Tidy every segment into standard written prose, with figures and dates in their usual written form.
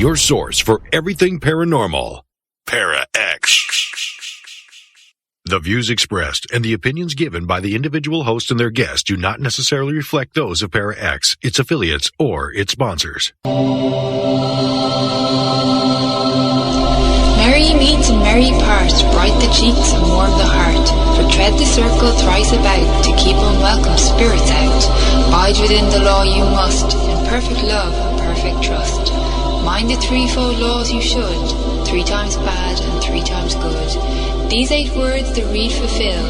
your source for everything paranormal. Para X. The views expressed and the opinions given by the individual host and their guests do not necessarily reflect those of Para X, its affiliates, or its sponsors. Merry meet and merry part, bright the cheeks and warm the heart. For tread the circle thrice about, to keep unwelcome spirits out. Bide within the law you must, in perfect love and perfect trust. Mind the threefold laws you should, 3 times bad and 3 times good. These 8 words the read fulfill,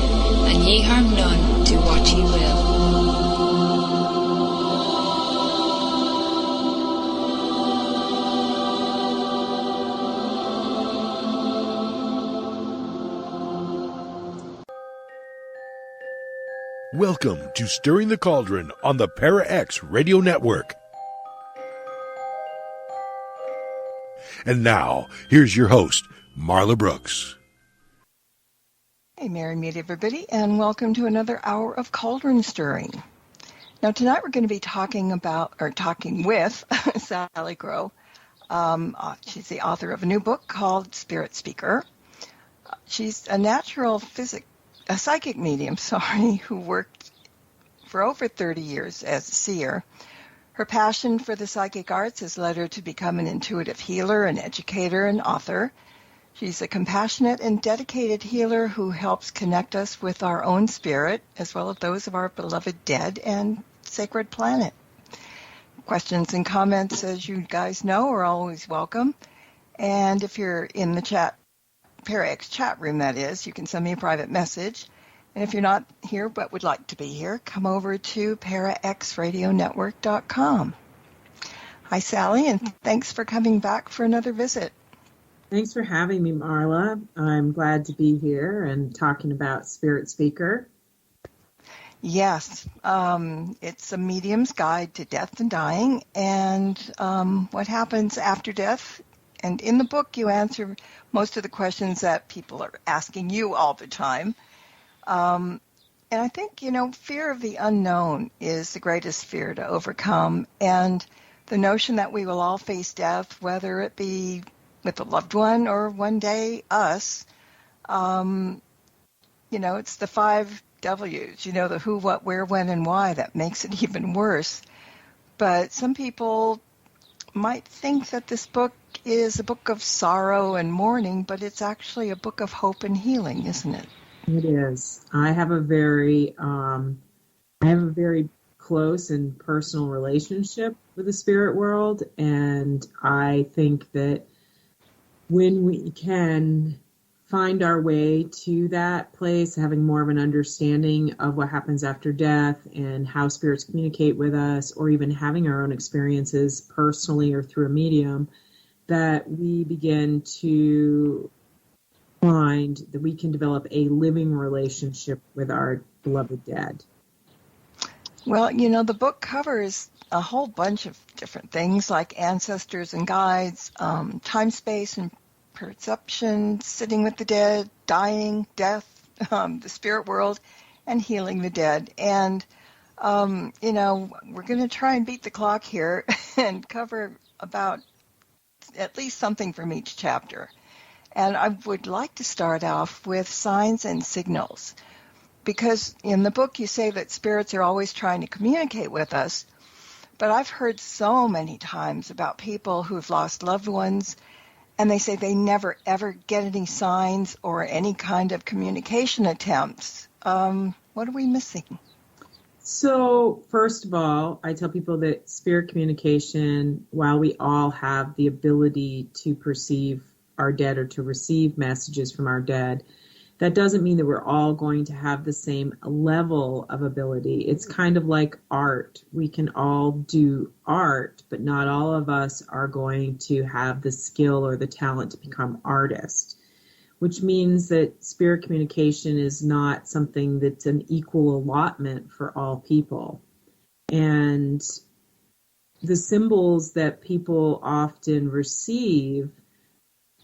and ye harm none, do what ye will. Welcome to Stirring the Cauldron on the Para X Radio Network. And now, here's your host, Marla Brooks. Hey, Merry meet everybody, and welcome to another hour of Cauldron Stirring. Now, tonight we're going to be talking with Salicrow. She's the author of a new book called Spirit Speaker. She's a psychic medium, who worked for over 30 years as a seer. Her passion for the psychic arts has led her to become an intuitive healer, an educator, and author. She's a compassionate and dedicated healer who helps connect us with our own spirit, as well as those of our beloved dead and sacred planet. Questions and comments, as you guys know, are always welcome. And if you're in the chat, ParaX chat room, that is, you can send me a private message. And if you're not here but would like to be here, come over to paraxradionetwork.com. Hi, Sally, and thanks for coming back for another visit. Thanks for having me, Marla. I'm glad to be here and talking about Spirit Speaker. Yes, it's a medium's guide to death and dying and what happens after death. And in the book, you answer most of the questions that people are asking you all the time. And I think, fear of the unknown is the greatest fear to overcome. And the notion that we will all face death, whether it be with a loved one or one day us, it's the 5 W's, the who, what, where, when, and why that makes it even worse. But some people might think that this book is a book of sorrow and mourning, but it's actually a book of hope and healing, isn't it? It is. I have a very close and personal relationship with the spirit world, and I think that when we can find our way to that place, having more of an understanding of what happens after death and how spirits communicate with us, or even having our own experiences personally or through a medium, that we begin to find that we can develop a living relationship with our beloved dead. Well, the book covers a whole bunch of different things like ancestors and guides, time, space, and perception, sitting with the dead, dying, death, the spirit world, and healing the dead. And, we're going to try and beat the clock here and cover about at least something from each chapter. And I would like to start off with signs and signals, because in the book you say that spirits are always trying to communicate with us, but I've heard so many times about people who've lost loved ones, and they say they never, ever get any signs or any kind of communication attempts. What are we missing? So, first of all, I tell people that spirit communication, while we all have the ability to perceive our dead or to receive messages from our dead, that doesn't mean that we're all going to have the same level of ability. It's kind of like art. We can all do art, but not all of us are going to have the skill or the talent to become artists, which means that spirit communication is not something that's an equal allotment for all people. And the symbols that people often receive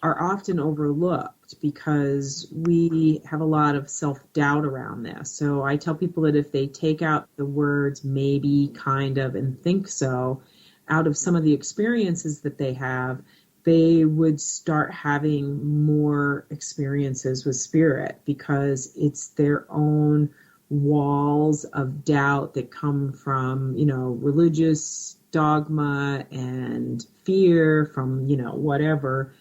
are often overlooked because we have a lot of self-doubt around this. So I tell people that if they take out the words maybe, kind of, and think so, out of some of the experiences that they have, they would start having more experiences with spirit, because it's their own walls of doubt that come from, religious dogma and fear from, whatever.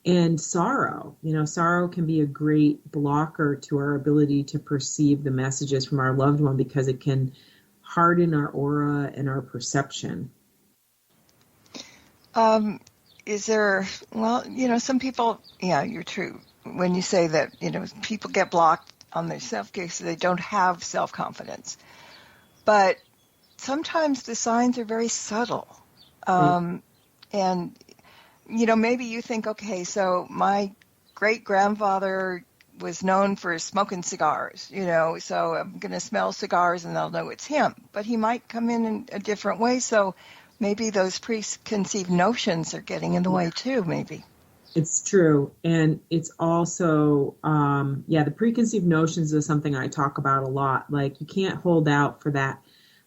And sorrow, sorrow can be a great blocker to our ability to perceive the messages from our loved one, because it can harden our aura and our perception. Is there, some people, you're true. When you say that, people get blocked on their self-gaze, so they don't have self-confidence. But sometimes the signs are very subtle. And, maybe you think, okay, so my great-grandfather was known for smoking cigars, so I'm going to smell cigars and they'll know it's him. But he might come in a different way, so maybe those preconceived notions are getting in the way too, maybe. It's true. And it's also, the preconceived notions is something I talk about a lot. Like, you can't hold out for that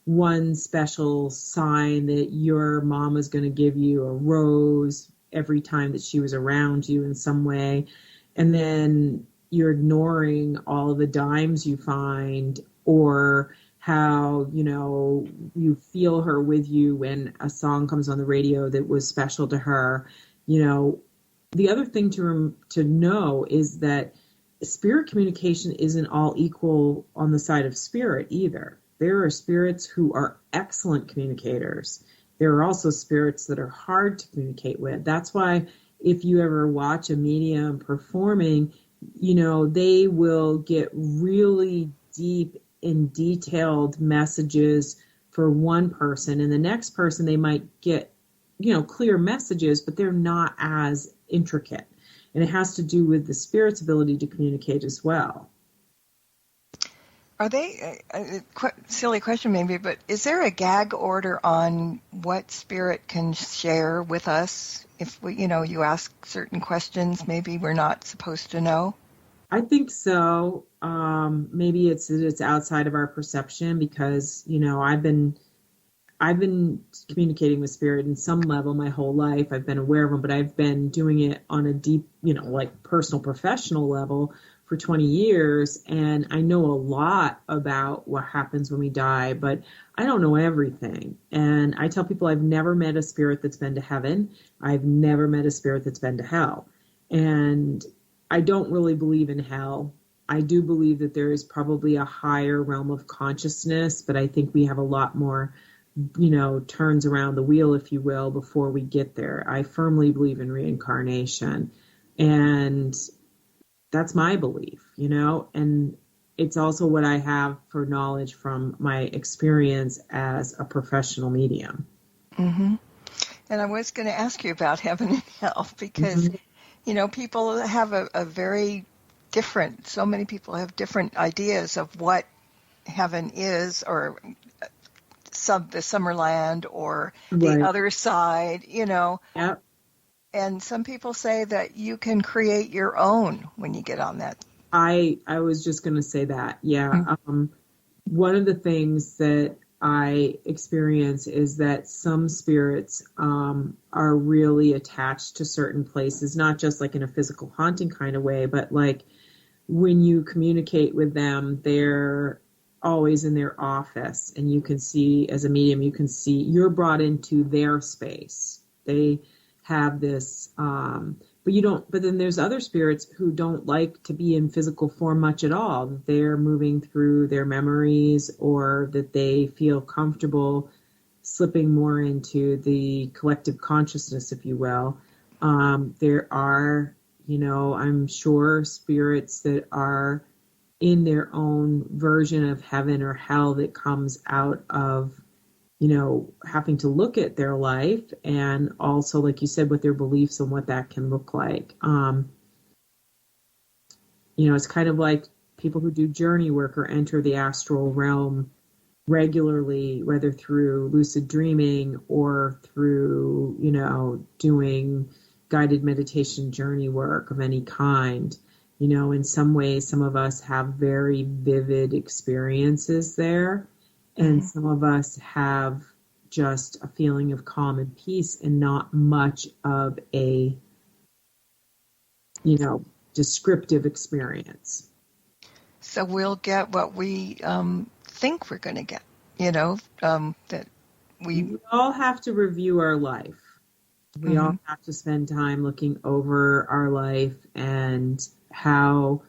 one special sign that your mom was going to give you a rose every time that she was around you in some way. And then you're ignoring all of the dimes you find, or how, you feel her with you when a song comes on the radio that was special to her. The other thing to know is that spirit communication isn't all equal on the side of spirit either. There are spirits who are excellent communicators. There are also spirits that are hard to communicate with. That's why if you ever watch a medium performing, they will get really deep and detailed messages for one person, and the next person they might get, clear messages, but they're not as intricate. And it has to do with the spirit's ability to communicate as well. Are they, silly question maybe, but is there a gag order on what spirit can share with us if we, you ask certain questions maybe we're not supposed to know? I think so. Maybe it's outside of our perception, because, I've been communicating with spirit in some level my whole life. I've been aware of them, but I've been doing it on a deep, personal, professional level for 20 years. And I know a lot about what happens when we die, but I don't know everything. And I tell people I've never met a spirit that's been to heaven. I've never met a spirit that's been to hell. And I don't really believe in hell. I do believe that there is probably a higher realm of consciousness, but I think we have a lot more turns around the wheel, if you will, before we get there. I firmly believe in reincarnation, and that's my belief, and it's also what I have for knowledge from my experience as a professional medium. Mm-hmm. And I was going to ask you about heaven and hell, because, people have a very different, so many people have different ideas of what heaven is, or the Summerland, or the other side, Yep. And some people say that you can create your own when you get on that. I was just going to say that. Yeah. Mm-hmm. One of the things that I experience is that some spirits are really attached to certain places, not just like in a physical haunting kind of way, but like when you communicate with them, they're always in their office, and you can see, as a medium, you're brought into their space. They have this, but then there's other spirits who don't like to be in physical form much at all. They're moving through their memories, or that they feel comfortable slipping more into the collective consciousness, if you will. There are, I'm sure, spirits that are in their own version of heaven or hell that comes out of, having to look at their life, and also, like you said, with their beliefs and what that can look like. It's kind of like people who do journey work or enter the astral realm regularly, whether through lucid dreaming or through, doing guided meditation journey work of any kind. In some ways, some of us have very vivid experiences there, and some of us have just a feeling of calm and peace and not much of a, descriptive experience. So we'll get what we think we're going to get, that We all have to review our life. We all have to spend time looking over our life and how,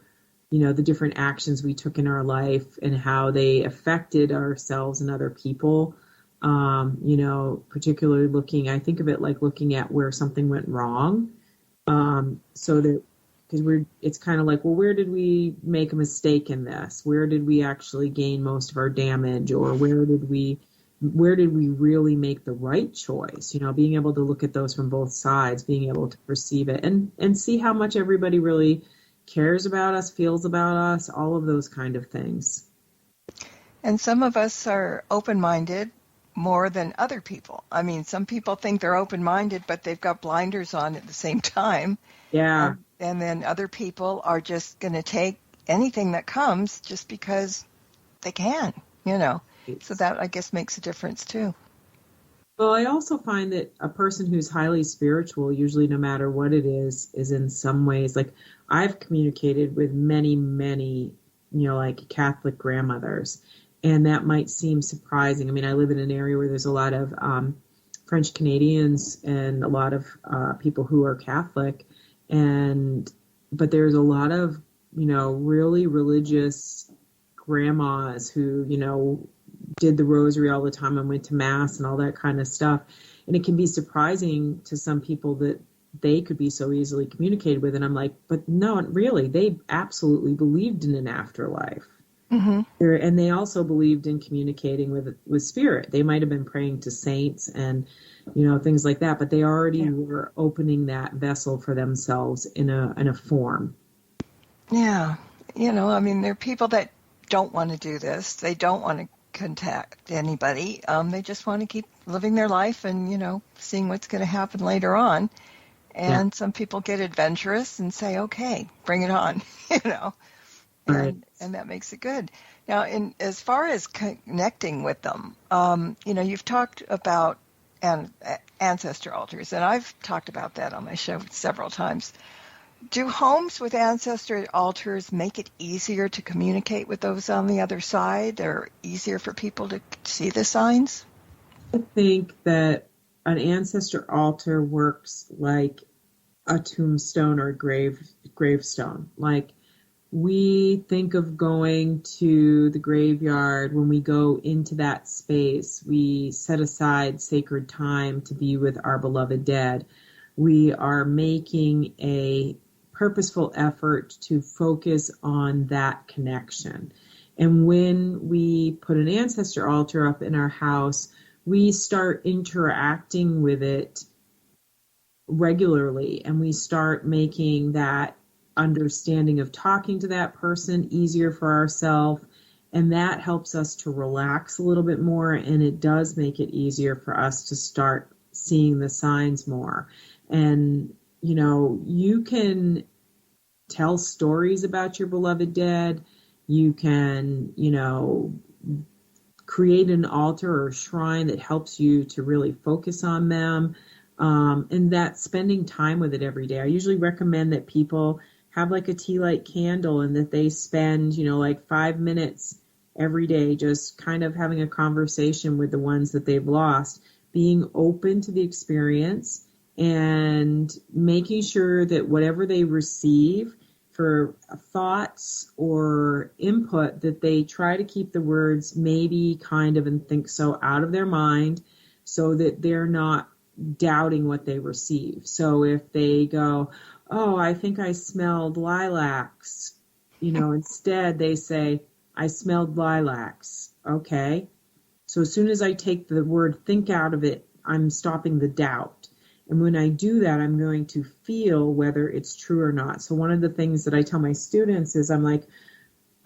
the different actions we took in our life and how they affected ourselves and other people. Particularly I think of it like looking at where something went wrong. So that, because it's kind of like, well, where did we make a mistake in this? Where did we actually gain most of our damage? Or where did we really make the right choice? Being able to look at those from both sides, being able to perceive it and see how much everybody really cares about us, feels about us, all of those kind of things. And some of us are open-minded more than other people. I mean, some people think they're open-minded, but they've got blinders on at the same time. Yeah. And then other people are just going to take anything that comes just because they can, So that, I guess, makes a difference, too. Well, I also find that a person who's highly spiritual, usually no matter what it is in some ways, like I've communicated with many, many, like Catholic grandmothers, and that might seem surprising. I mean, I live in an area where there's a lot of French Canadians and a lot of people who are Catholic, but there's a lot of, really religious grandmas who, did the rosary all the time and went to mass and all that kind of stuff. And it can be surprising to some people that they could be so easily communicated with. And I'm like, but no, really, they absolutely believed in an afterlife. Mm-hmm. And they also believed in communicating with spirit. They might have been praying to saints and, things like that, but they already were opening that vessel for themselves in a form. Yeah. I mean, there are people that don't want to do this. They don't want to contact anybody. They just want to keep living their life and, seeing what's going to happen later on. And some people get adventurous and say, okay, bring it on, Right. And that makes it good. Now, as far as connecting with them, you've talked about ancestor altars, and I've talked about that on my show several times. Do homes with ancestor altars make it easier to communicate with those on the other side, or easier for people to see the signs? I think that an ancestor altar works like a tombstone or a gravestone. Like, we think of going to the graveyard. When we go into that space, we set aside sacred time to be with our beloved dead. We are making a purposeful effort to focus on that connection. And when we put an ancestor altar up in our house, we start interacting with it regularly, and we start making that understanding of talking to that person easier for ourselves, and that helps us to relax a little bit more, and it does make it easier for us to start seeing the signs more. And you can tell stories about your beloved dead. You can create an altar or a shrine that helps you to really focus on them, and that spending time with it every day. I usually recommend that people have like a tea light candle, and that they spend, like 5 minutes every day just kind of having a conversation with the ones that they've lost, being open to the experience and making sure that whatever they receive for thoughts or input, that they try to keep the words maybe, kind of, and think so out of their mind, so that they're not doubting what they receive. So if they go, oh, I think I smelled lilacs, instead they say, I smelled lilacs. Okay. So as soon as I take the word think out of it, I'm stopping the doubt. And when I do that, I'm going to feel whether it's true or not. So one of the things that I tell my students is, I'm like,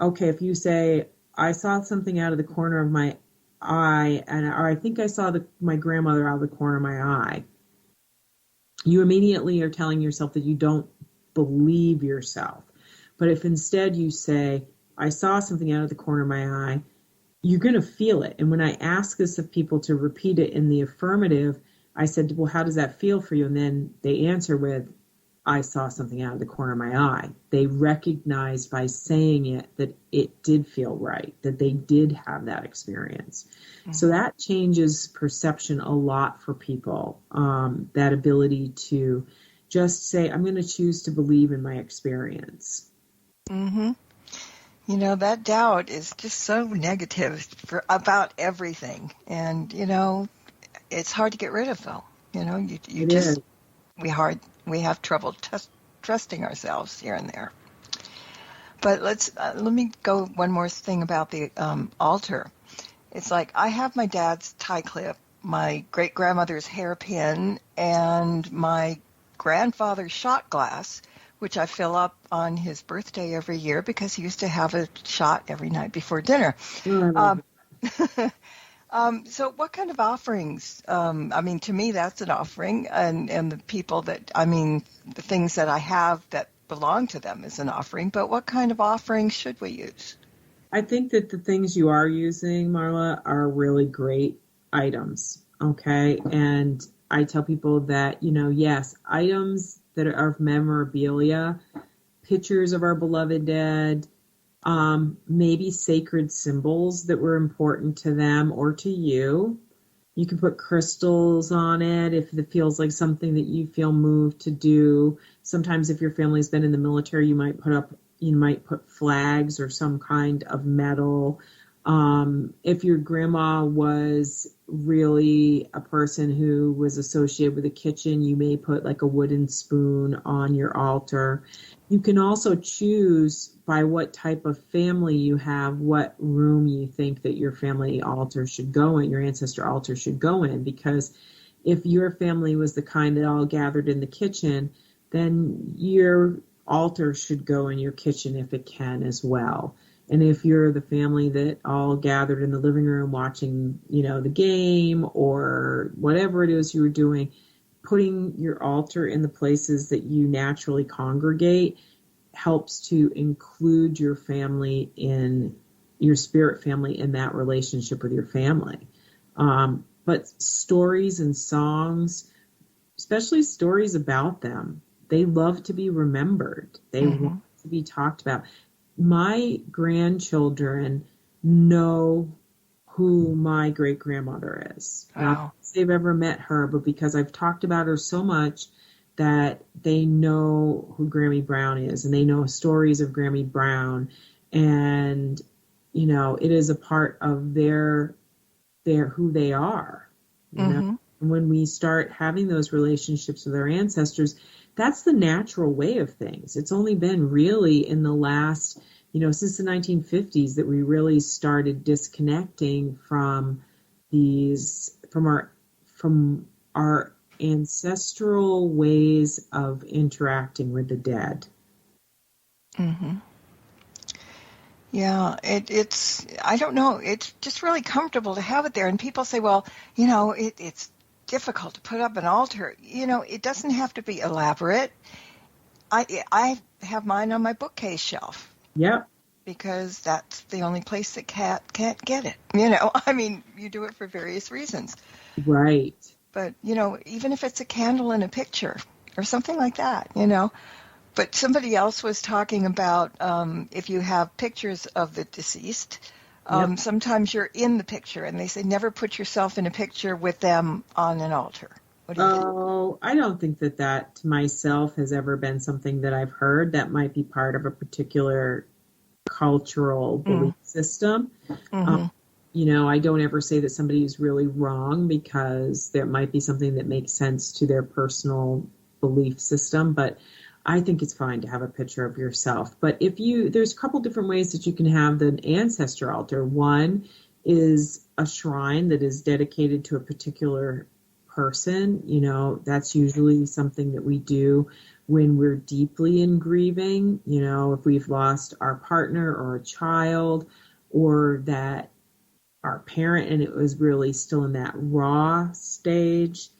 okay, if you say, I saw something out of the corner of my eye, or I think I saw my grandmother out of the corner of my eye, you immediately are telling yourself that you don't believe yourself. But if instead you say, I saw something out of the corner of my eye, you're going to feel it. And when I ask this of people to repeat it in the affirmative, I said, well, how does that feel for you? And then they answer with, I saw something out of the corner of my eye. They recognized by saying it that it did feel right, that they did have that experience. Mm-hmm. So that changes perception a lot for people, that ability to just say, I'm going to choose to believe in my experience. Mm-hmm. You know, that doubt is just so negative about everything. And, you know, it's hard to get rid of, though. You know, you just, we have trouble trusting ourselves here and there. But let me go one more thing about the altar. It's like I have my dad's tie clip, my great-grandmother's hairpin, and my grandfather's shot glass, which I fill up on his birthday every year because he used to have a shot every night before dinner. So what kind of offerings? I mean, to me, that's an offering, and the people that, I mean, the things that I have that belong to them is an offering, but what kind of offerings should we use? I think that the things you are using, Marla, are really great items, okay? And I tell people that, you know, yes, items that are of memorabilia, pictures of our beloved dead, maybe sacred symbols that were important to them or to you. You can put crystals on it if it feels like something that you feel moved to do. Sometimes if your family's been in the military, you might put flags or some kind of metal. If your grandma was really a person who was associated with a kitchen, you may put like a wooden spoon on your altar. You can also choose by what type of family you have, what room you think that your family altar should go in, your ancestor altar should go in. Because if your family was the kind that all gathered in the kitchen, then your altar should go in your kitchen if it can as well. And if you're the family that all gathered in the living room watching, you know, the game or whatever it is you were doing, putting your altar in the places that you naturally congregate helps to include your family in your spirit family in that relationship with your family. But stories and songs, especially stories about them, they love to be remembered. They want to be talked about. My grandchildren know who my great-grandmother is. Wow. Not because they've ever met her, but because I've talked about her so much that they know who Grammy Brown is, and they know stories of Grammy Brown, and, you know, it is a part of their who they are, you know? And when we start having those relationships with our ancestors, that's the natural way of things. It's only been really in the last, you know, since the 1950s that we really started disconnecting from our ancestral ways of interacting with the dead. Mm-hmm. Yeah, it's, I don't know, it's just really comfortable to have it there. And people say, well, you know, it's difficult to put up an altar. You know, it doesn't have to be elaborate. I have mine on my bookcase shelf. Yep. Because that's the only place that can't get it. You know, I mean, you do it for various reasons. Right. But, you know, even if it's a candle in a picture or something like that, you know. But somebody else was talking about if you have pictures of the deceased, sometimes you're in the picture, and they say never put yourself in a picture with them on an altar. What do you think? Oh, I don't think that to myself has ever been something that I've heard. That might be part of a particular cultural belief system. You know, I don't ever say that somebody is really wrong, because there might be something that makes sense to their personal belief system, but I think it's fine to have a picture of yourself. But there's a couple different ways that you can have the ancestor altar. One is a shrine that is dedicated to a particular person. You know, that's usually something that we do when we're deeply in grieving. You know, if we've lost our partner or a child, or that our parent and it was really still in that raw stage.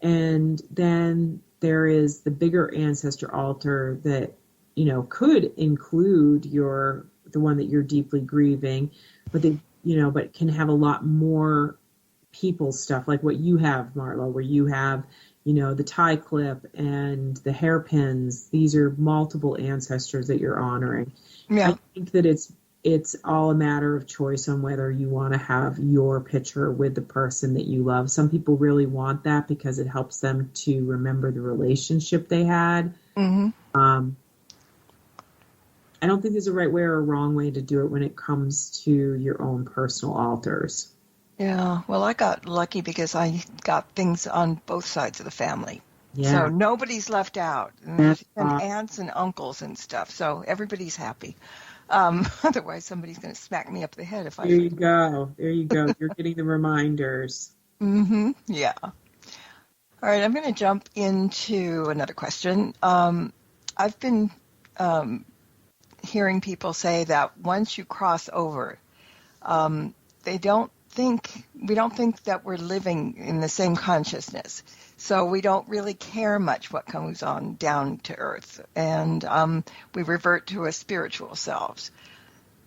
And then there is the bigger ancestor altar that, you know, could include the one that you're deeply grieving, but they but can have a lot more people stuff like what you have, Marla, where you have, the tie clip and the hairpins. These are multiple ancestors that you're honoring. Yeah. I think that it's all a matter of choice on whether you want to have your picture with the person that you love. Some people really want that because it helps them to remember the relationship they had. Mm-hmm. I don't think there's a right way or a wrong way to do it when it comes to your own personal altars. Yeah, well, I got lucky because I got things on both sides of the family. Yeah. So nobody's left out. And aunts and uncles and stuff. So everybody's happy. Otherwise, somebody's going to smack me up the head if I There you go. You're getting the reminders. Mm-hmm. Yeah. All right, I'm going to jump into another question. I've been hearing people say that once you cross over, we don't think that we're living in the same consciousness. So we don't really care much what comes on down to earth. And we revert to our spiritual selves.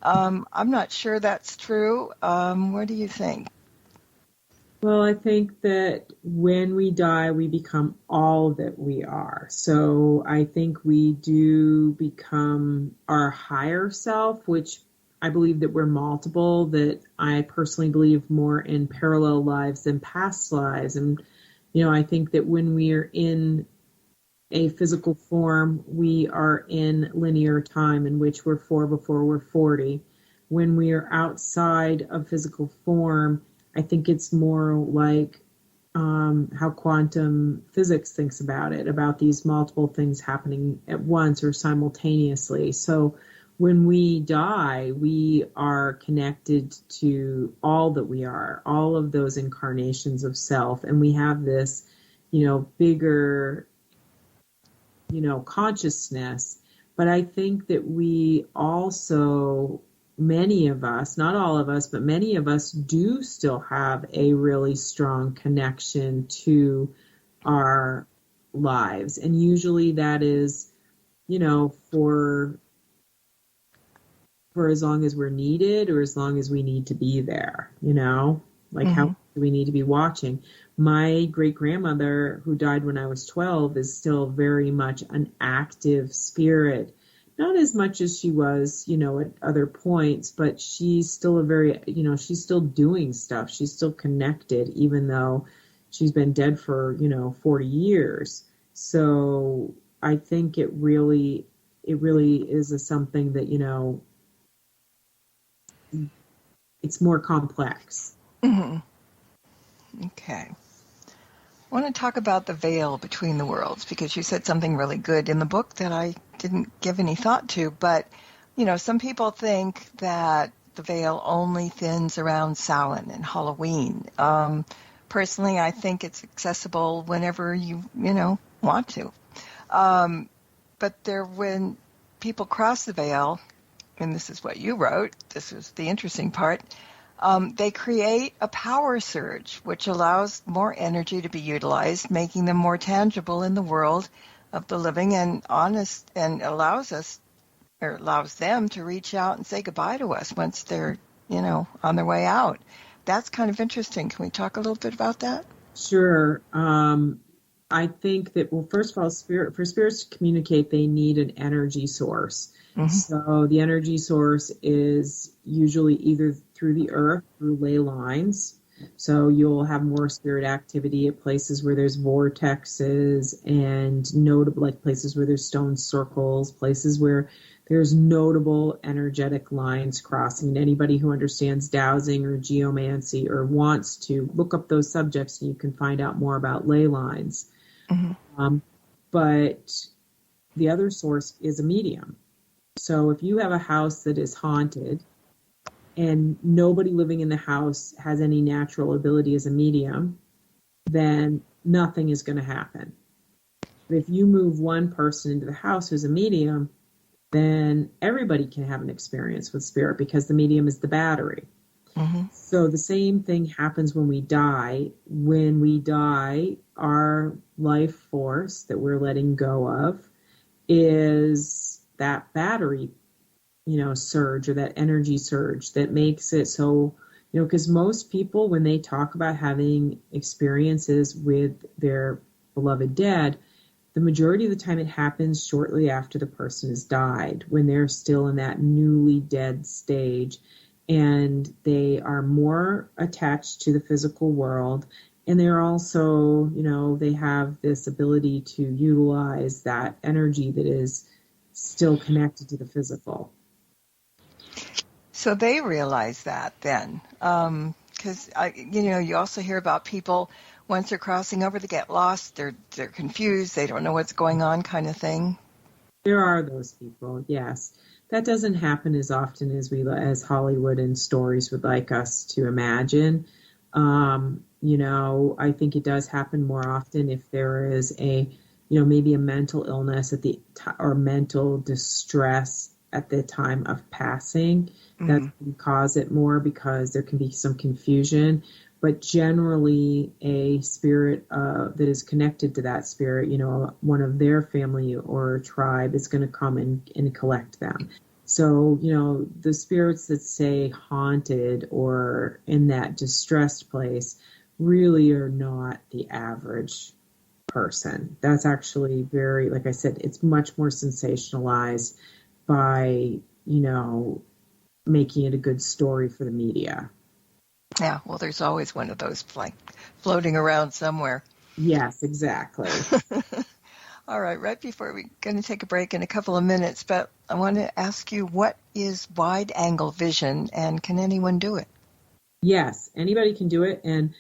I'm not sure that's true. What do you think? Well, I think that when we die, we become all that we are. So I think we do become our higher self, which I believe that we're multiple, that I personally believe more in parallel lives than past lives. And, I think that when we are in a physical form, we are in linear time in which we're 4 before we're 40. When we are outside of physical form, I think it's more like how quantum physics thinks about it, about these multiple things happening at once or simultaneously. So when we die, we are connected to all that we are, all of those incarnations of self. And we have this, bigger, consciousness. But I think that we also, many of us, not all of us, but many of us do still have a really strong connection to our lives. And usually that is, for as long as we're needed or as long as we need to be there, like how do we need to be watching? My great-grandmother, who died when I was 12, is still very much an active spirit. Not as much as she was, at other points, but she's still she's still doing stuff. She's still connected, even though she's been dead for, 40 years. So I think it really is something that, it's more complex. Mm-hmm. Okay. I want to talk about the veil between the worlds because you said something really good in the book that I didn't give any thought to. But, some people think that the veil only thins around Samhain and Halloween. Personally, I think it's accessible whenever you want to. But when people cross the veil, and this is what you wrote, this was the interesting part, they create a power surge, which allows more energy to be utilized, making them more tangible in the world of the living and honest, and allows them to reach out and say goodbye to us once they're, on their way out. That's kind of interesting. Can we talk a little bit about that? Sure. I think that, well, first of all, for spirits to communicate, they need an energy source. Mm-hmm. So the energy source is usually either through the earth, through ley lines. So you'll have more spirit activity at places where there's vortexes and notable, like places where there's stone circles, places where there's notable energetic lines crossing. And anybody who understands dowsing or geomancy or wants to look up those subjects, and you can find out more about ley lines. Mm-hmm. But the other source is a medium. So if you have a house that is haunted and nobody living in the house has any natural ability as a medium, then nothing is going to happen. But if you move one person into the house who's a medium, then everybody can have an experience with spirit because the medium is the battery. Mm-hmm. So the same thing happens when we die. When we die, our life force that we're letting go of is that battery, surge or that energy surge that makes it so because most people, when they talk about having experiences with their beloved dead, the majority of the time it happens shortly after the person has died, when they're still in that newly dead stage, and they are more attached to the physical world. And they're also, they have this ability to utilize that energy that is still connected to the physical. So they realize that then, because you also hear about people, once they're crossing over, they get lost, they're confused, they don't know what's going on, kind of thing. There are those people, yes. That doesn't happen as often as Hollywood and stories would like us to imagine. I think it does happen more often if there is maybe a mental illness or mental distress at the time of passing. That can cause it more, because there can be some confusion. But generally, a spirit that is connected to that spirit, one of their family or tribe, is going to come and collect them. So, the spirits that say haunted or in that distressed place really are not the average person. That's actually very, like I said, it's much more sensationalized by, making it a good story for the media. Yeah, well, there's always one of those floating around somewhere. Yes, exactly. All right before we're going to take a break in a couple of minutes, but I want to ask you, what is wide-angle vision, and can anyone do it? Yes, anybody can do it. And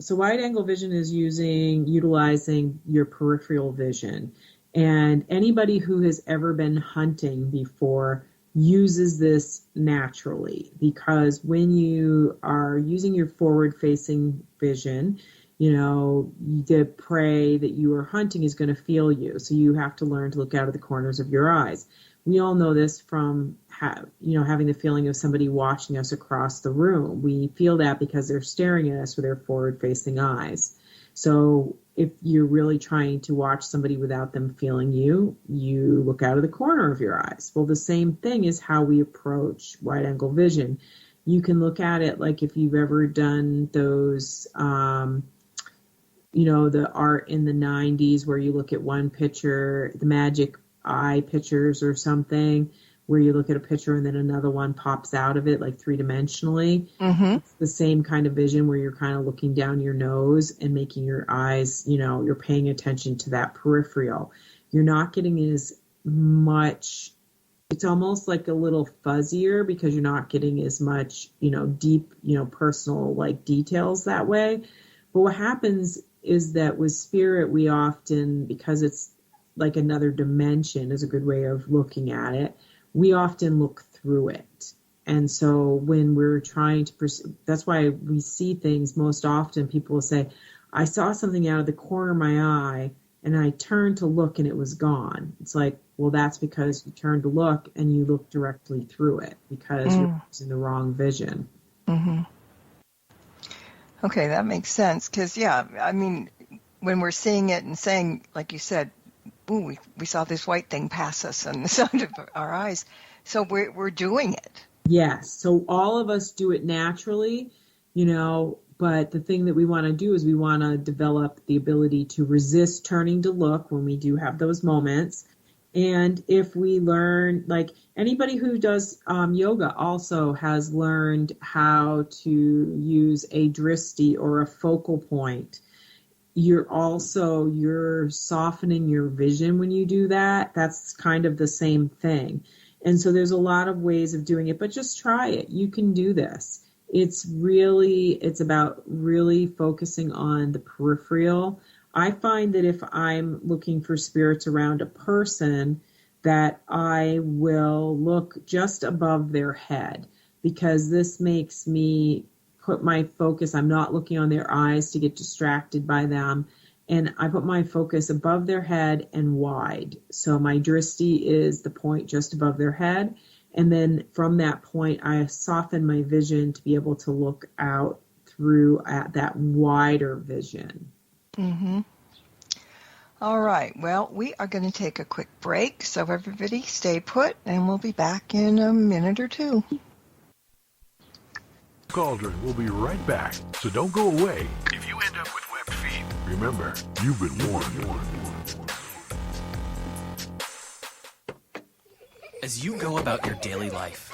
so wide-angle vision is utilizing your peripheral vision. And anybody who has ever been hunting before uses this naturally, because when you are using your forward-facing vision, the prey that you are hunting is going to feel you. So you have to learn to look out of the corners of your eyes. We all know this from, having the feeling of somebody watching us across the room. We feel that because they're staring at us with their forward-facing eyes. So if you're really trying to watch somebody without them feeling you, you look out of the corner of your eyes. Well, the same thing is how we approach wide-angle vision. You can look at it like if you've ever done those, the art in the 90s where you look at one picture, the magic eye pictures or something, where you look at a picture and then another one pops out of it, like three-dimensionally. Mm-hmm. It's the same kind of vision where you're kind of looking down your nose and making your eyes, you're paying attention to that peripheral. You're not getting as much, it's almost like a little fuzzier, because you're not getting as much, deep, personal like details that way. But what happens is that with spirit, we often, because it's like another dimension is a good way of looking at it, we often look through it. And so when we're trying to that's why we see things most often. People will say, I saw something out of the corner of my eye and I turned to look and it was gone. It's like, well, that's because you turned to look and you look directly through it, because you're using the wrong vision. Mm-hmm. Okay, that makes sense. Because, when we're seeing it and saying, like you said, ooh, we saw this white thing pass us on the side of our eyes. So we're doing it. Yes. So all of us do it naturally, but the thing that we want to do is we want to develop the ability to resist turning to look when we do have those moments. And if we learn, like anybody who does yoga also has learned how to use a drishti or a focal point. You're softening your vision when you do that. That's kind of the same thing. And so there's a lot of ways of doing it, but just try it. You can do this. It's about really focusing on the peripheral. I find that if I'm looking for spirits around a person, that I will look just above their head, because this makes me put my focus, I'm not looking on their eyes to get distracted by them, and I put my focus above their head and wide. So my drishti is the point just above their head, and then from that point I soften my vision to be able to look out through at that wider vision. Mm-hmm. All right, well, we are going to take a quick break, so everybody stay put, and we'll be back in a minute or two. Cauldron will be right back, so don't go away. If you end up with webbed feet, remember, you've been warned. As you go about your daily life,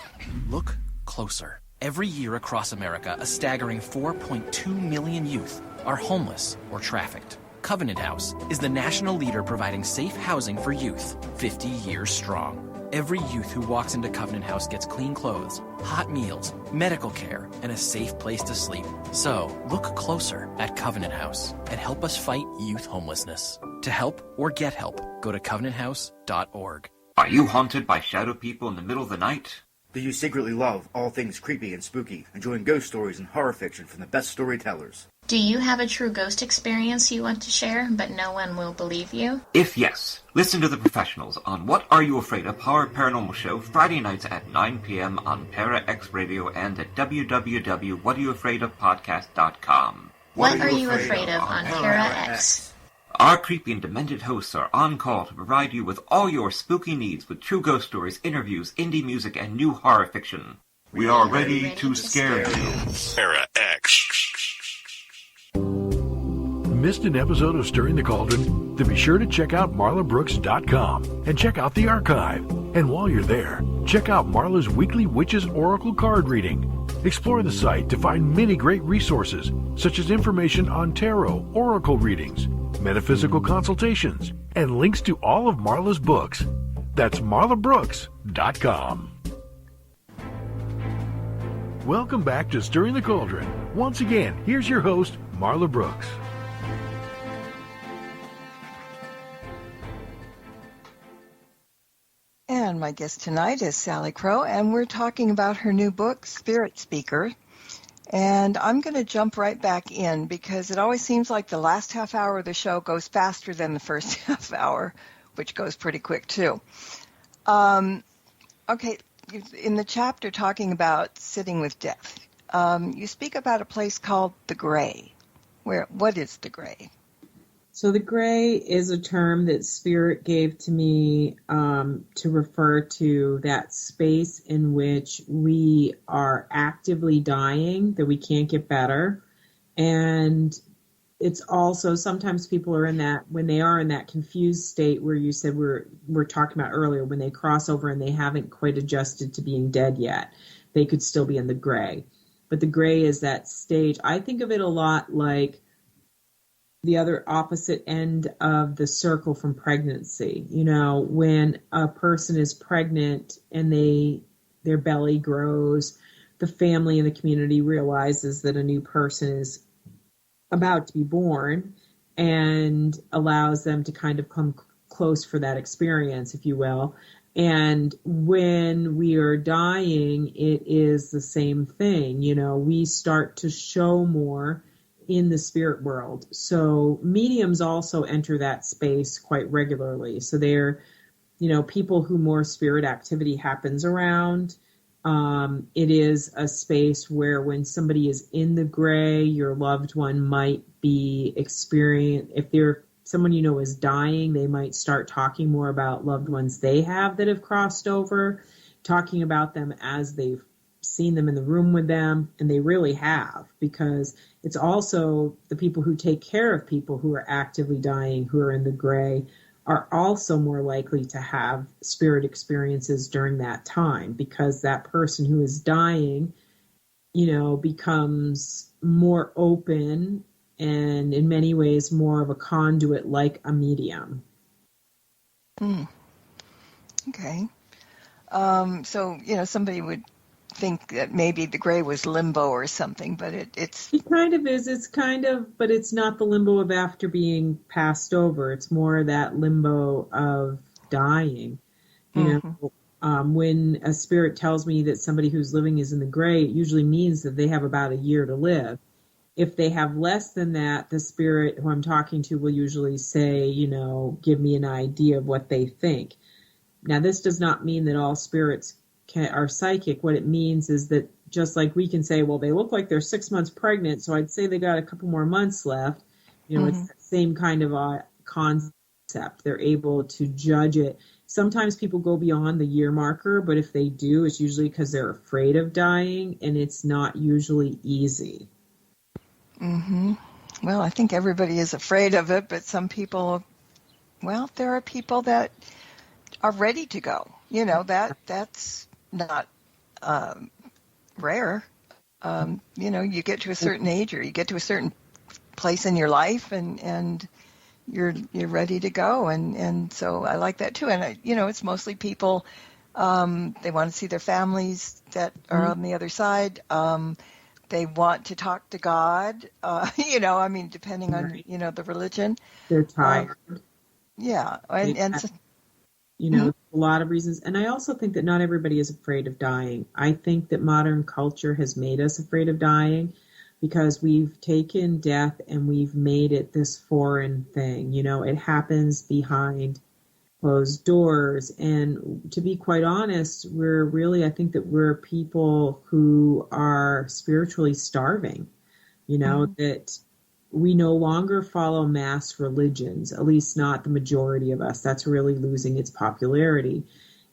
look closer. Every year across America, a staggering 4.2 million youth are homeless or trafficked. Covenant House is the national leader providing safe housing for youth, 50 years strong. Every youth who walks into Covenant House gets clean clothes, hot meals, medical care, and a safe place to sleep. So, look closer at Covenant House and help us fight youth homelessness. To help or get help, go to covenanthouse.org. Are you haunted by shadow people in the middle of the night? Do you secretly love all things creepy and spooky, enjoying ghost stories and horror fiction from the best storytellers? Do you have a true ghost experience you want to share, but no one will believe you? If yes, listen to the professionals on What Are You Afraid of? Horror Paranormal Show, Friday nights at 9 p.m. on Para X Radio and at www.whatareyouafraidofpodcast.com. What Are You Afraid of on Para X? Our creepy and demented hosts are on call to provide you with all your spooky needs with true ghost stories, interviews, indie music, and new horror fiction. We are ready to scare you. Para X. Missed an episode of Stirring the Cauldron? Then be sure to check out marlabrooks.com and check out the archive. And while you're there, check out Marla's weekly Witches Oracle card reading. Explore the site to find many great resources, such as information on tarot, oracle readings, metaphysical consultations, and links to all of Marla's books. That's marlabrooks.com. Welcome back to Stirring the Cauldron. Once again, here's your host, Marla Brooks. And my guest tonight is Salicrow, and we're talking about her new book, Spirit Speaker. And I'm going to jump right back in because it always seems like the last half hour of the show goes faster than the first half hour, which goes pretty quick too. Okay, in the chapter talking about sitting with death, you speak about a place called the Gray. What is the Gray? So the gray is a term that Spirit gave to me to refer to that space in which we are actively dying, that we can't get better. And it's also sometimes people are in that, when they are in that confused state where you said we're talking about earlier, when they cross over and they haven't quite adjusted to being dead yet, they could still be in the gray. But the gray is that stage. I think of it a lot like the other opposite end of the circle from pregnancy. You know, when a person is pregnant and their belly grows, the family and the community realizes that a new person is about to be born and allows them to kind of come close for that experience, if you will. And when we are dying, it is the same thing. You know, we start to show more in the spirit world. So mediums also enter that space quite regularly. So they're, you know, people who more spirit activity happens around. It is a space where when somebody is in the gray, your loved one might be if they're someone you know is dying, they might start talking more about loved ones they have that have crossed over, talking about them as they've seen them in the room with them, and they really have, because it's also the people who take care of people who are actively dying, who are in the gray, are also more likely to have spirit experiences during that time, because that person who is dying, you know, becomes more open and in many ways more of a conduit, like a medium. Okay. So, you know, somebody would think that maybe the gray was limbo or something, but it's... It kind of is. It's kind of, but it's not the limbo of after being passed over. It's more that limbo of dying. You know, when a spirit tells me that somebody who's living is in the gray, it usually means that they have about a year to live. If they have less than that, the spirit who I'm talking to will usually say, you know, give me an idea of what they think. Now, this does not mean that all spirits are psychic. What it means is that just like we can say, well, they look like they're 6 months pregnant, so I'd say they got a couple more months left. You know, it's the same kind of concept They're able to judge it. Sometimes people go beyond the year marker, but if they do, it's usually because they're afraid of dying, and it's not usually easy. Mm-hmm. Well, I think everybody is afraid of it, but some people, well, there are people that are ready to go. You know, that's not rare. You know, you get to a certain age or you get to a certain place in your life and you're ready to go. And so I like that too. And, you know, it's mostly people, they want to see their families that are on the other side. They want to talk to God, you know, I mean, depending on, you know, the religion. They're tired. Yeah. And so, you know, a lot of reasons. And I also think that not everybody is afraid of dying. I think that modern culture has made us afraid of dying because we've taken death and we've made it this foreign thing. You know, it happens behind closed doors. And to be quite honest, I think that we're people who are spiritually starving, you know, that we no longer follow mass religions, at least not the majority of us. That's really losing its popularity.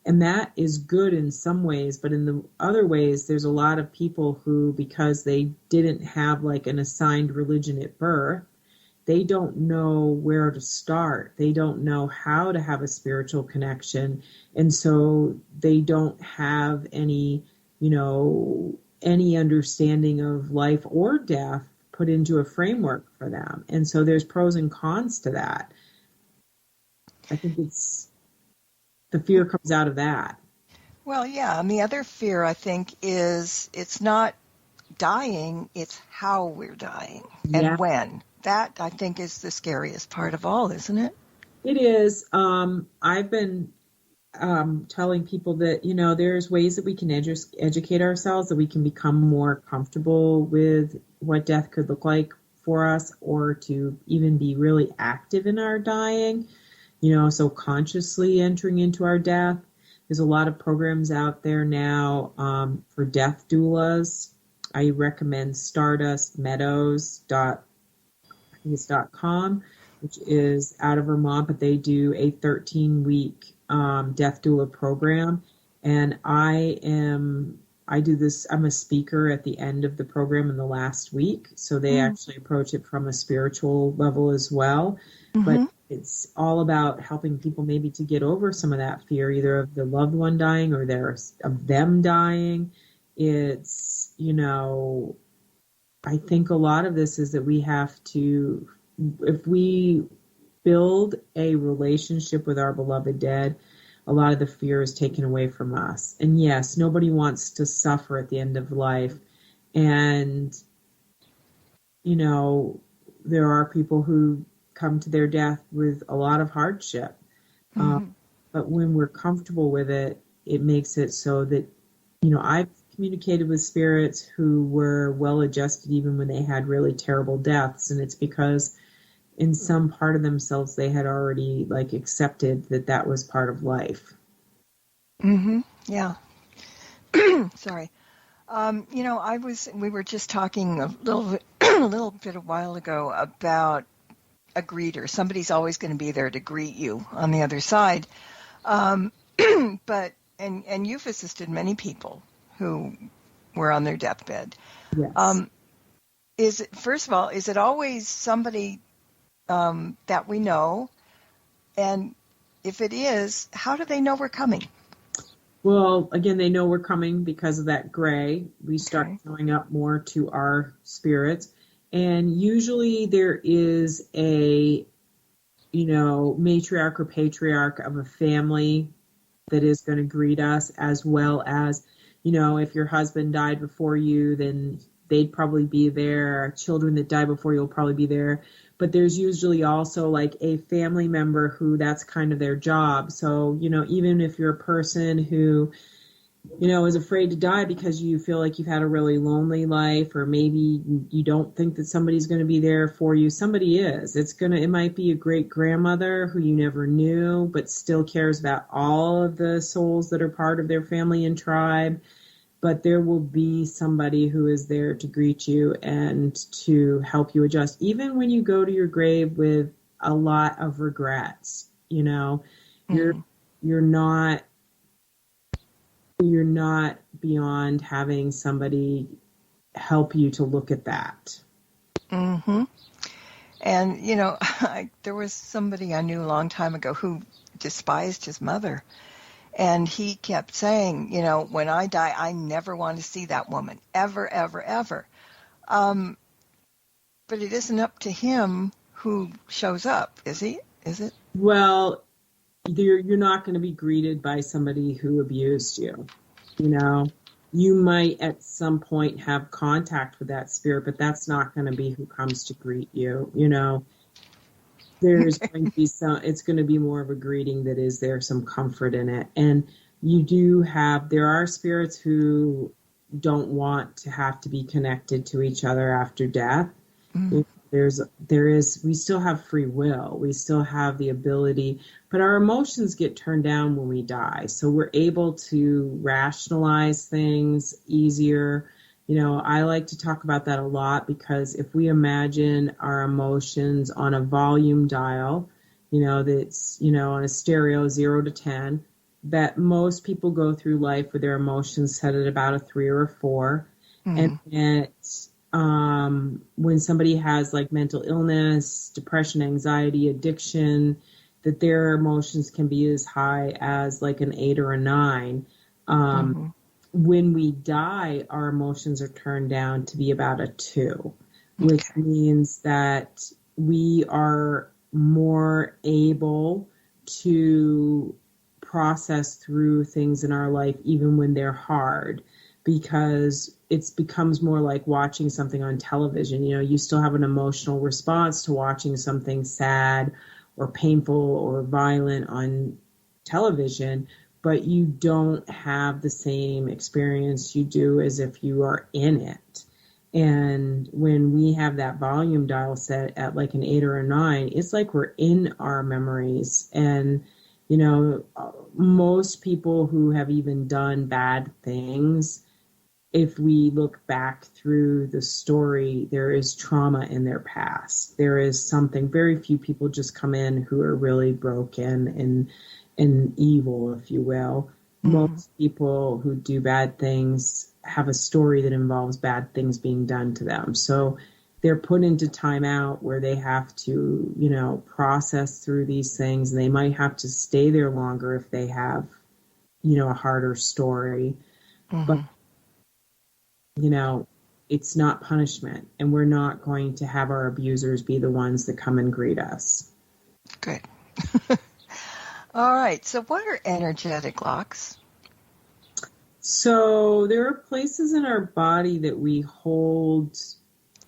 And that is good in some ways, but in the other ways, there's a lot of people who, because they didn't have like an assigned religion at birth, they don't know where to start. They don't know how to have a spiritual connection. And so they don't have any, you know, any understanding of life or death put into a framework for them. And so there's pros and cons to that. I think the fear comes out of that. well, yeah. And the other fear, I think, is it's not dying, it's how we're dying and when. That, I think, is the scariest part of all, isn't it? It is. I've been telling people that, you know, there's ways that we can educate ourselves, that we can become more comfortable with what death could look like for us, or to even be really active in our dying, you know, so consciously entering into our death. There's a lot of programs out there now for death doulas. I recommend stardustmeadows.com, which is out of Vermont, but they do a 13-week death doula program. And I do this, I'm a speaker at the end of the program in the last week. So they actually approach it from a spiritual level as well. But it's all about helping people maybe to get over some of that fear, either of the loved one dying or of them dying. It's, you know, I think a lot of this is that we have to, if we build a relationship with our beloved dead, a lot of the fear is taken away from us. And yes, nobody wants to suffer at the end of life. And, you know, there are people who come to their death with a lot of hardship. But when we're comfortable with it, it makes it so that, you know, I've communicated with spirits who were well adjusted even when they had really terrible deaths. And it's because in some part of themselves, they had already like accepted that that was part of life. Yeah. Sorry. You know, we were just talking a little bit a while ago about a greeter. Somebody's always going to be there to greet you on the other side. But you've assisted many people who were on their deathbed. Yes. First of all, is it always somebody that we know? And if it is, how do they know we're coming? Well, again, they know we're coming because of that gray. We start showing up more to our spirits. And usually there is a, you know, matriarch or patriarch of a family that is going to greet us, as well as, you know, if your husband died before you, then they'd probably be there. Children that die before you will probably be there. But there's usually also like a family member who that's kind of their job. So, you know, even if you're a person who, you know, is afraid to die because you feel like you've had a really lonely life, or maybe you don't think that somebody's going to be there for you, somebody is. It might be a great grandmother who you never knew, but still cares about all of the souls that are part of their family and tribe. But there will be somebody who is there to greet you and to help you adjust. Even when you go to your grave with a lot of regrets. You know, you're not beyond having somebody help you to look at that. Mm-hmm. And, you know, there was somebody I knew a long time ago who despised his mother. And he kept saying, you know, when I die, I never want to see that woman, ever, ever, ever. But it isn't up to him who shows up, is he? Is it? Well, you're not going to be greeted by somebody who abused you. You know, you might at some point have contact with that spirit, but that's not going to be who comes to greet you. You know, there's going to be it's going to be more of a greeting that is there some comfort in it. And there are spirits who don't want to have to be connected to each other after death. Mm-hmm. We still have free will. We still have the ability, but our emotions get turned down when we die. So we're able to rationalize things easier. You know, I like to talk about that a lot because if we imagine our emotions on a volume dial, you know, that's, you know, on a stereo 0 to 10, that most people go through life with their emotions set at about a 3 or a 4. Mm-hmm. And when somebody has like mental illness, depression, anxiety, addiction, that their emotions can be as high as like an 8 or a 9. Mm-hmm. When we die, our emotions are turned down to be about a 2, which means that we are more able to process through things in our life, even when they're hard, because it becomes more like watching something on television. You know, you still have an emotional response to watching something sad or painful or violent on television, but you don't have the same experience you do as if you are in it. And when we have that volume dial set at like an 8 or a 9, it's like we're in our memories. And, you know, most people who have even done bad things, if we look back through the story, there is trauma in their past. There is something. Very few people just come in who are really broken and evil, if you will. Mm-hmm. Most people who do bad things have a story that involves bad things being done to them. So they're put into timeout where they have to, you know, process through these things. And they might have to stay there longer if they have, you know, a harder story. Mm-hmm. But, you know, it's not punishment. And we're not going to have our abusers be the ones that come and greet us. Good. All right. So what are energetic locks? So there are places in our body that we hold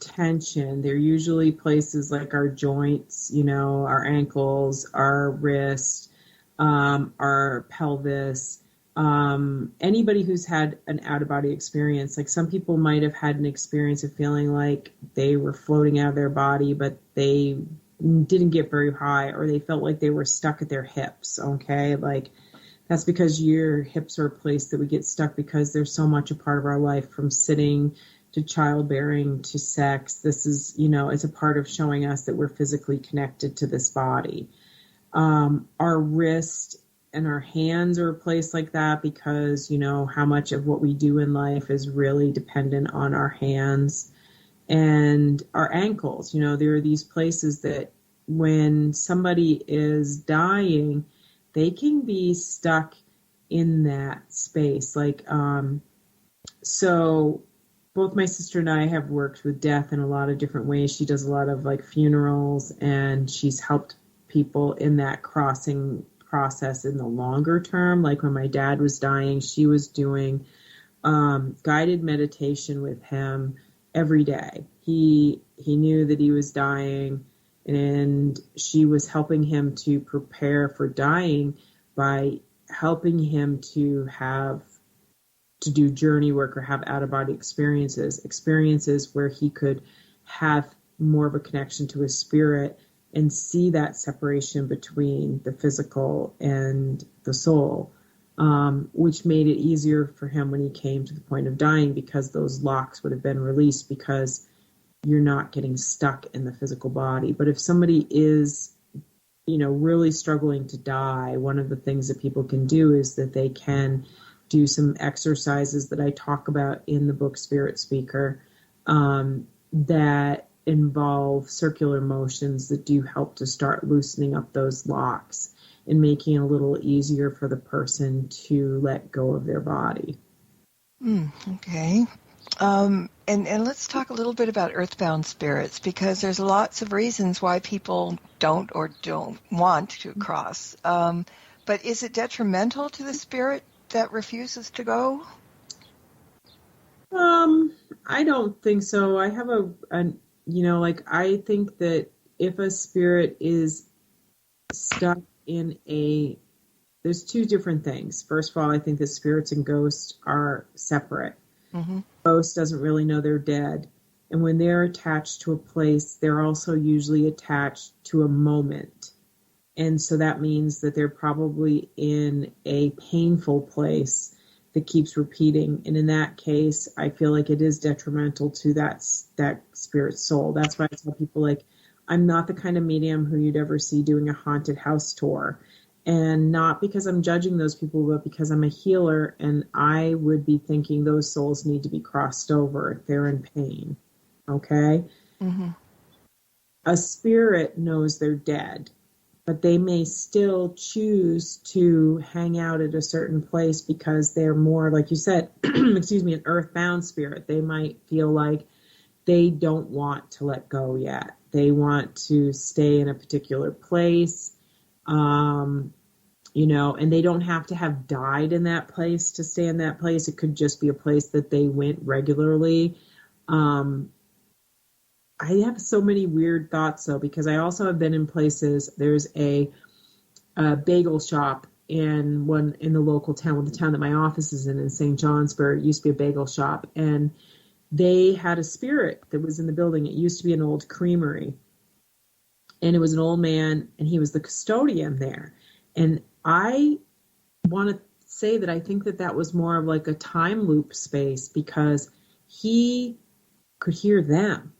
tension. They're usually places like our joints, you know, our ankles, our wrist, our pelvis. Anybody who's had an out-of-body experience, like some people might have had an experience of feeling like they were floating out of their body, but they didn't get very high, or they felt like they were stuck at their hips, okay? Like, that's because your hips are a place that we get stuck because there's so much a part of our life, from sitting to childbearing to sex. This is, you know, it's a part of showing us that we're physically connected to this body. Our wrist and our hands are a place like that because, you know, how much of what we do in life is really dependent on our hands. And our ankles, you know, there are these places that when somebody is dying, they can be stuck in that space. Like, so both my sister and I have worked with death in a lot of different ways. She does a lot of like funerals, and she's helped people in that crossing process in the longer term. Like when my dad was dying, she was doing guided meditation with him every day. He knew that he was dying, and she was helping him to prepare for dying by helping him to do journey work or have out-of-body experiences where he could have more of a connection to his spirit and see that separation between the physical and the soul, which made it easier for him when he came to the point of dying, because those locks would have been released because you're not getting stuck in the physical body. But if somebody is really struggling to die, one of the things that people can do is that they can do some exercises that I talk about in the book Spirit Speaker, that involve circular motions that do help to start loosening up those locks and making it a little easier for the person to let go of their body. Okay. And let's talk a little bit about earthbound spirits, because there's lots of reasons why people don't want to cross. But is it detrimental to the spirit that refuses to go? I don't think so. I have I think that if a spirit is stuck in there's two different things. First of all, I think that spirits and ghosts are separate. Mm-hmm. Ghost doesn't really know they're dead. And when they're attached to a place, they're also usually attached to a moment. And so that means that they're probably in a painful place that keeps repeating. And in that case, I feel like it is detrimental to that spirit's soul. That's why I tell people, I'm not the kind of medium who you'd ever see doing a haunted house tour. And not because I'm judging those people, but because I'm a healer, and I would be thinking those souls need to be crossed over if they're in pain. Okay? Mm-hmm. A spirit knows they're dead, but they may still choose to hang out at a certain place because they're more, like you said, an earthbound spirit. They might feel like they don't want to let go yet. They want to stay in a particular place. And they don't have to have died in that place to stay in that place. It could just be a place that they went regularly. I have so many weird thoughts, though, because I also have been in places. There's a bagel shop in the local town, the town that my office is in St. Johnsburg. It used to be a bagel shop, and they had a spirit that was in the building. It used to be an old creamery, and it was an old man, and he was the custodian there. And I want to say that I think that was more of like a time loop space, because he could hear them.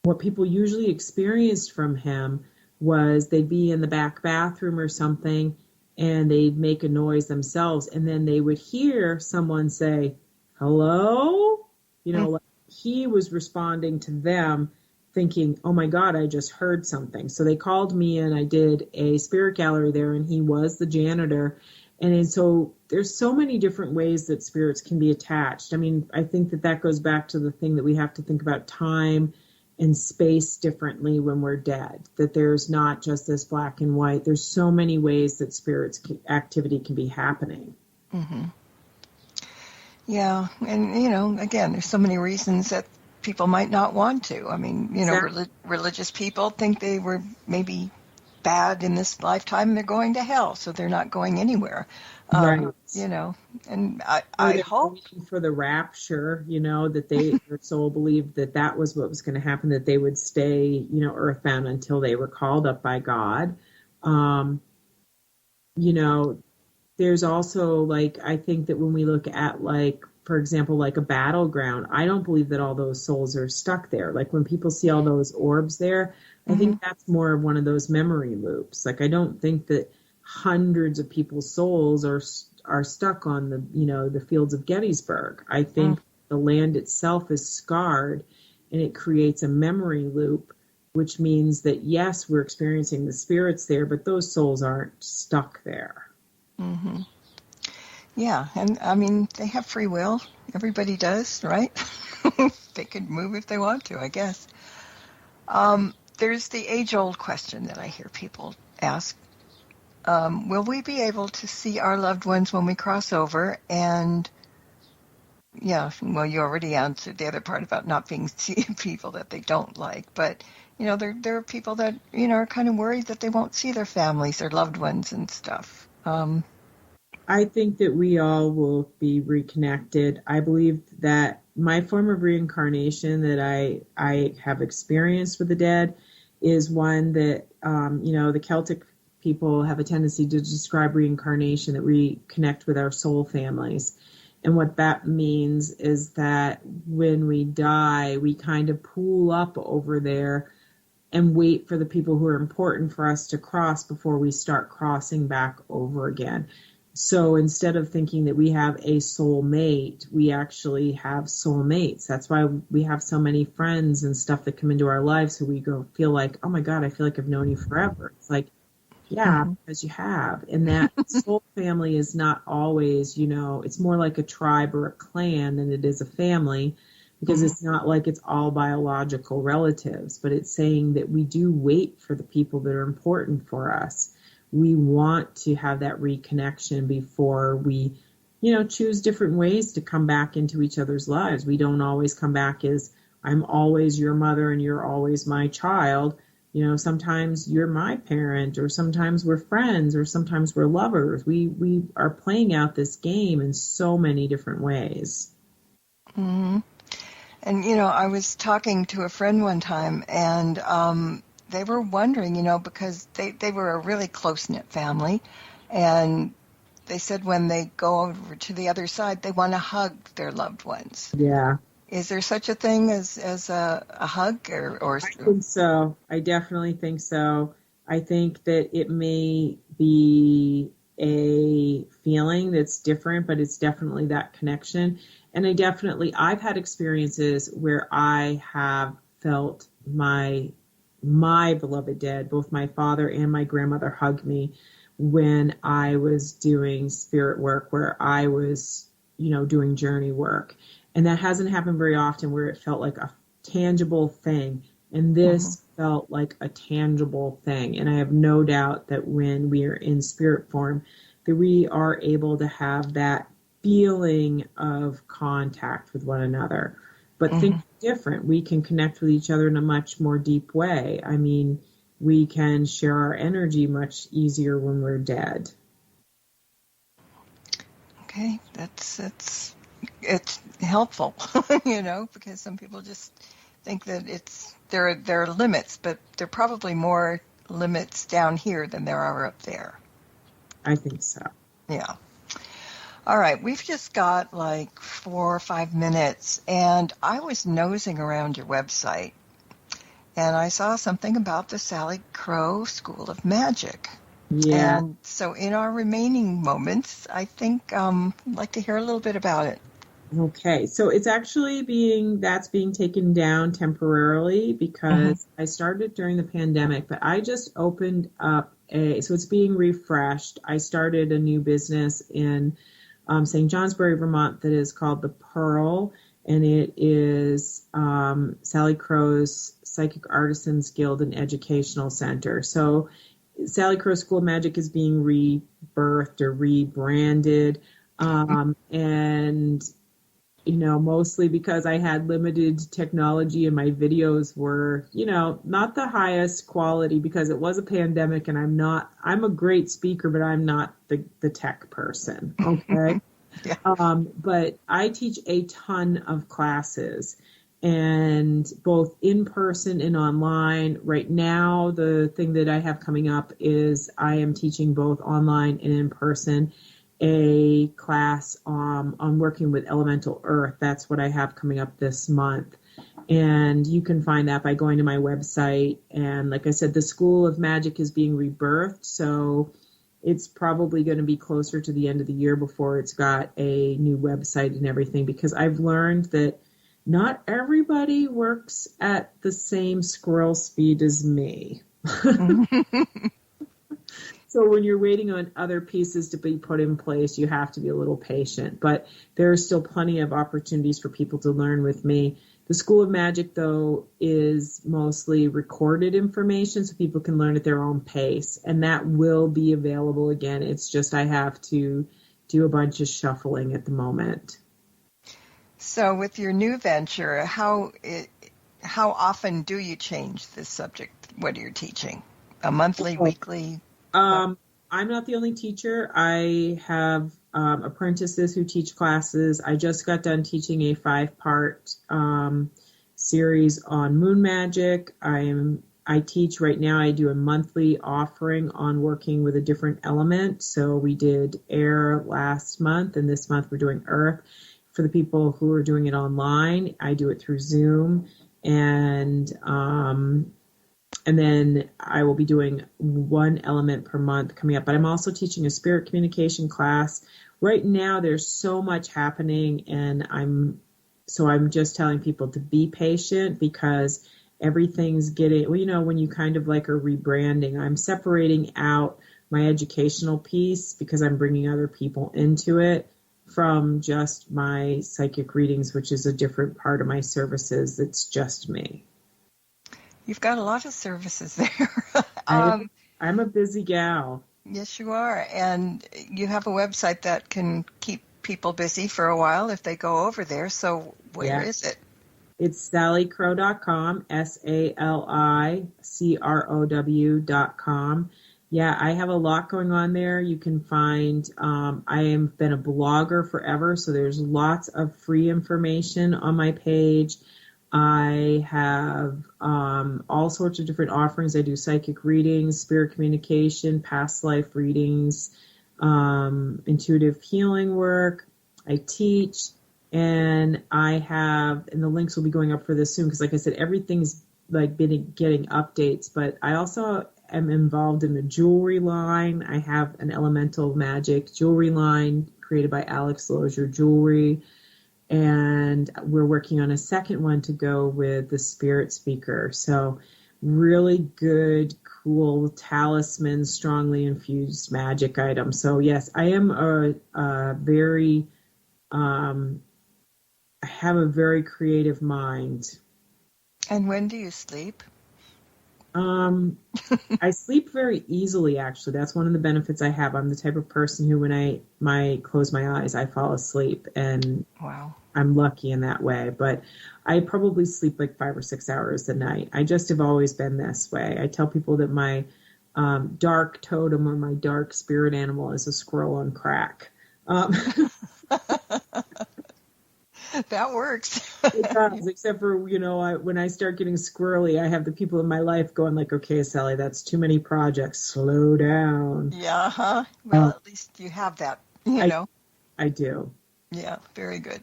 What people usually experienced from him was they'd be in the back bathroom or something, and they'd make a noise themselves, and then they would hear someone say, hello? Like he was responding to them, thinking, oh my God, I just heard something. So they called me, and I did a spirit gallery there, and he was the janitor. And so there's so many different ways that spirits can be attached. I mean, I think that goes back to the thing that we have to think about time and space differently when we're dead, that there's not just this black and white. There's so many ways that spirits activity can be happening. Mm-hmm. Yeah. And, again, there's so many reasons that people might not want to. I mean, exactly. Religious people think they were maybe bad in this lifetime and they're going to hell, so they're not going anywhere. Right. And I hope for the rapture, that their soul believed that was what was going to happen, that they would stay, earthbound until they were called up by God. There's also, I think that when we look at, for example, a battleground, I don't believe that all those souls are stuck there. When people see all those orbs there, I think that's more of one of those memory loops. I don't think that hundreds of people's souls are stuck on the fields of Gettysburg. I think the land itself is scarred, and it creates a memory loop, which means that, yes, we're experiencing the spirits there, but those souls aren't stuck there. Mm-hmm. Yeah, and I mean, they have free will. Everybody does, right? They could move if they want to, I guess. There's the age-old question that I hear people ask. Will we be able to see our loved ones when we cross over? And, yeah, well, you already answered the other part about not being seeing people that they don't like. But, there are people that, are kind of worried that they won't see their families, their loved ones and stuff. I think that we all will be reconnected. I believe that my form of reincarnation that I have experienced with the dead is one that, the Celtic people have a tendency to describe reincarnation, that we connect with our soul families. And what that means is that when we die, we kind of pool up over there and wait for the people who are important for us to cross before we start crossing back over again. So instead of thinking that we have a soul mate, we actually have soul mates. That's why we have so many friends and stuff that come into our lives who we feel like, oh my God, I feel like I've known you forever. It's like, yeah, because you have. And that soul family is not always, it's more like a tribe or a clan than it is a family, because it's not like it's all biological relatives, but it's saying that we do wait for the people that are important for us. We want to have that reconnection before we, choose different ways to come back into each other's lives. We don't always come back as, I'm always your mother and you're always my child. Sometimes you're my parent, or sometimes we're friends, or sometimes we're lovers. We are playing out this game in so many different ways. Mm-hmm. And, I was talking to a friend one time, and they were wondering, because they were a really close-knit family, and they said when they go over to the other side, they want to hug their loved ones. Yeah. Is there such a thing as a hug? Or I think so. I definitely think so. I think that it may be a feeling that's different, but it's definitely that connection. And I've had experiences where I have felt my beloved dead, both my father and my grandmother, hug me when I was doing spirit work, where I was, doing journey work. And that hasn't happened very often, where it felt like a tangible thing. And this felt like a tangible thing. And I have no doubt that when we are in spirit form, that we are able to have that feeling of contact with one another. But think different. We can connect with each other in a much more deep way. I mean, we can share our energy much easier when we're dead. Okay, it's helpful, because some people just think that there are limits, but there are probably more limits down here than there are up there. I think so. Yeah. All right, we've just got like 4 or 5 minutes, and I was nosing around your website, and I saw something about the Salicrow School of Magic. Yeah. And so in our remaining moments, I think I'd like to hear a little bit about it. Okay, so it's actually being taken down temporarily because I started during the pandemic, but I just opened up so it's being refreshed. I started a new business in St. Johnsbury, Vermont, that is called The Pearl, and it is Salicrow's Psychic Artisans Guild and Educational Center. So Salicrow School of Magic is being rebirthed or rebranded, and mostly because I had limited technology and my videos were, not the highest quality because it was a pandemic, and I'm a great speaker, but I'm not the tech person. Okay. Yeah. But I teach a ton of classes, and both in person and online. Right now, the thing that I have coming up is I am teaching both online and in person a class on working with elemental earth. That's what I have coming up this month. And you can find that by going to my website. And like I said, the School of Magic is being rebirthed, so it's probably going to be closer to the end of the year before it's got a new website and everything, because I've learned that not everybody works at the same squirrel speed as me. So when you're waiting on other pieces to be put in place, you have to be a little patient. But there are still plenty of opportunities for people to learn with me. The School of Magic, though, is mostly recorded information, so people can learn at their own pace. And that will be available again. It's just I have to do a bunch of shuffling at the moment. So with your new venture, how often do you change this subject, what you're teaching? A monthly, weekly? I'm not the only teacher. I have apprentices who teach classes. I just got done teaching a 5-part series on moon magic. I teach right now. I do a monthly offering on working with a different element. So we did air last month, and this month we're doing earth. For the people who are doing it online, I do it through Zoom, and And then I will be doing one element per month coming up. But I'm also teaching a spirit communication class. Right now, there's so much happening, and I'm just telling people to be patient because everything's getting, when you kind of like are rebranding, I'm separating out my educational piece because I'm bringing other people into it from just my psychic readings, which is a different part of my services. It's just me. You've got a lot of services there. I'm a busy gal. Yes, you are. And you have a website that can keep people busy for a while if they go over there. So where is it? It's salicrow.com, SALICROW.com. Yeah, I have a lot going on there. You can find, I have been a blogger forever, so there's lots of free information on my page. I have all sorts of different offerings. I do psychic readings, spirit communication, past life readings, intuitive healing work. I teach, and and the links will be going up for this soon because, like I said, everything's like been getting updates. But I also am involved in the jewelry line. I have an elemental magic jewelry line created by Alex Lozier Jewelry. And we're working on a second one to go with the spirit speaker. So really good, cool talisman, strongly infused magic items. So yes, I am I have a very creative mind. And when do you sleep? I sleep very easily, actually. That's one of the benefits I have. I'm the type of person who, when I close my eyes, I fall asleep, and wow, I'm lucky in that way. But I probably sleep like 5 or 6 hours a night. I just have always been this way. I tell people that my dark totem or my dark spirit animal is a squirrel on crack. That works. It does, except for, when I start getting squirrely, I have the people in my life going like, okay, Sally, that's too many projects. Slow down. Yeah, huh? Well, at least you have that, I do. Yeah, very good.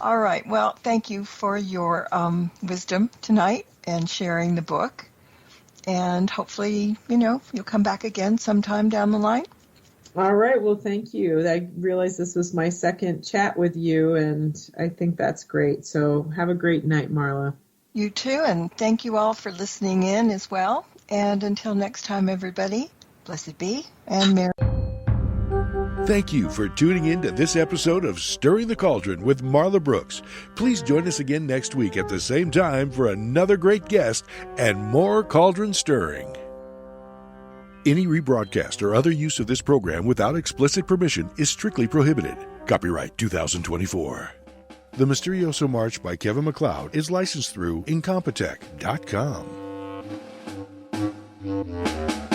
All right. Well, thank you for your wisdom tonight and sharing the book. And hopefully, you'll come back again sometime down the line. All right. Well, thank you. I realized this was my second chat with you, and I think that's great. So have a great night, Marla. You too, and thank you all for listening in as well. And until next time, everybody, blessed be and merry. Thank you for tuning in to this episode of Stirring the Cauldron with Marla Brooks. Please join us again next week at the same time for another great guest and more cauldron stirring. Any rebroadcast or other use of this program without explicit permission is strictly prohibited. Copyright 2024. The Mysterioso March by Kevin MacLeod is licensed through Incompetech.com.